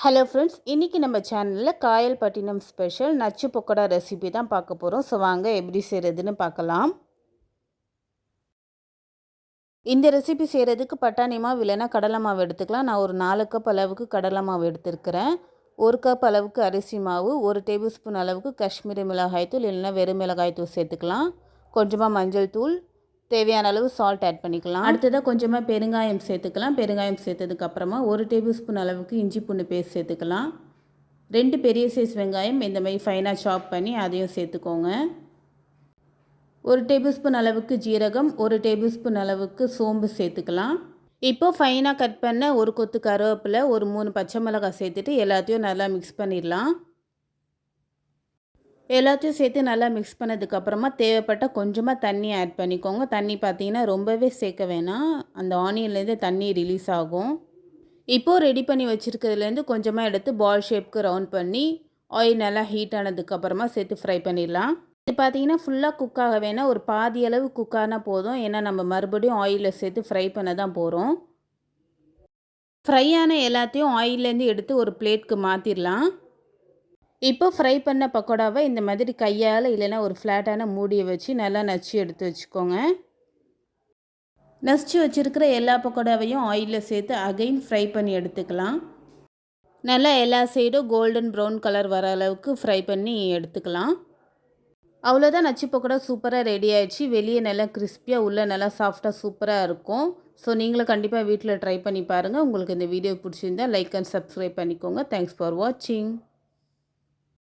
Hello friends, இன்றைக்கி நம்ம சேனலில் காயல்பட்டினம் ஸ்பெஷல் நச்சு பக்கோடா ரெசிபி தான் பார்க்க போகிறோம். ஸோ வாங்க எப்படி செய்கிறதுன்னு பார்க்கலாம். இந்த ரெசிபி செய்கிறதுக்கு பட்டாணி மாவு இல்லைன்னா கடலை மாவு எடுத்துக்கலாம். நான் ஒரு 4 கப் அளவுக்கு கடலை மாவு எடுத்துருக்கிறேன். 1 கப் அளவுக்கு அரிசி மாவு, 1 டேபிள் ஸ்பூன் அளவுக்கு காஷ்மீரி மிளகாய் தூள் இல்லைன்னா வெறும் மிளகாய் தூள் சேர்த்துக்கலாம். கொஞ்சமாக மஞ்சள் தூள், தேவையான அளவு சால்ட் ஆட் பண்ணிக்கலாம். அடுத்ததாக கொஞ்சமாக பெருங்காயம் சேர்த்துக்கலாம். பெருங்காயம் சேர்த்ததுக்கப்புறமா 1 டேபிள் ஸ்பூன் அளவுக்கு இஞ்சி பூண்டு பேஸ்ட் சேர்த்துக்கலாம். 2 பெரிய சைஸ் வெங்காயம் இந்த மாதிரி ஃபைனாக சாப் பண்ணி அதையும் சேர்த்துக்கோங்க. 1 டேபிள் ஸ்பூன் அளவுக்கு ஜீரகம், 1 டேபிள் ஸ்பூன் அளவுக்கு சோம்பு சேர்த்துக்கலாம். இப்போது ஃபைனாக கட் பண்ண ஒரு கொத்து கருவேப்பிலை, ஒரு 3 பச்சை மிளகாய் சேர்த்துட்டு எல்லாத்தையும் நல்லா மிக்ஸ் பண்ணிடலாம். எல்லாத்தையும் சேர்த்து நல்லா மிக்ஸ் பண்ணதுக்கப்புறமா தேவைப்பட்ட கொஞ்சமாக தண்ணி ஆட் பண்ணிக்கோங்க. தண்ணி பார்த்தீங்கன்னா ரொம்பவே சேர்க்க வேணாம், அந்த ஆனியன்லேருந்து தண்ணி ரிலீஸ் ஆகும். இப்போது ரெடி பண்ணி வச்சுருக்கிறதுலேருந்து கொஞ்சமாக எடுத்து பால் ஷேப்க்கு ரவுண்ட் பண்ணி ஆயில் நல்லா ஹீட் ஆனதுக்கப்புறமா சேர்த்து ஃப்ரை பண்ணிடலாம். இது பார்த்தீங்கன்னா ஃபுல்லாக குக் ஆக வேணாம், ஒரு பாதி அளவு குக் ஆனால் போதும். ஏன்னா நம்ம மறுபடியும் ஆயிலில் சேர்த்து ஃப்ரை பண்ண தான் போகிறோம். ஃப்ரை ஆன எல்லாத்தையும் ஆயிலேருந்து எடுத்து ஒரு பிளேட்க்கு மாற்றிடலாம். இப்போ ஃப்ரை பண்ண பக்கோடாவை இந்த மாதிரி கையால் இல்லைன்னா ஒரு ஃப்ளாட்டான மூடியை வச்சு நல்லா நச்சு எடுத்து வச்சுக்கோங்க. நசிச்சு வச்சுருக்கிற எல்லா பக்கோடாவையும் ஆயிலில் சேர்த்து அகைன் ஃப்ரை பண்ணி எடுத்துக்கலாம். நல்லா எல்லா சைடும் கோல்டன் ப்ரௌன் கலர் வர அளவுக்கு ஃப்ரை பண்ணி எடுத்துக்கலாம். அவ்வளோதான், நச்சு பக்கோடா சூப்பராக ரெடி ஆகிடுச்சு. வெளியே நல்லா கிறிஸ்பியாக, உள்ளே நல்லா சாஃப்டாக சூப்பராக இருக்கும். ஸோ நீங்களும் கண்டிப்பாக வீட்டில் ட்ரை பண்ணி பாருங்கள். உங்களுக்கு இந்த வீடியோ பிடிச்சிருந்தால் லைக் அண்ட் சப்ஸ்கிரைப் பண்ணிக்கோங்க. தேங்க்ஸ் ஃபார் வாட்சிங்.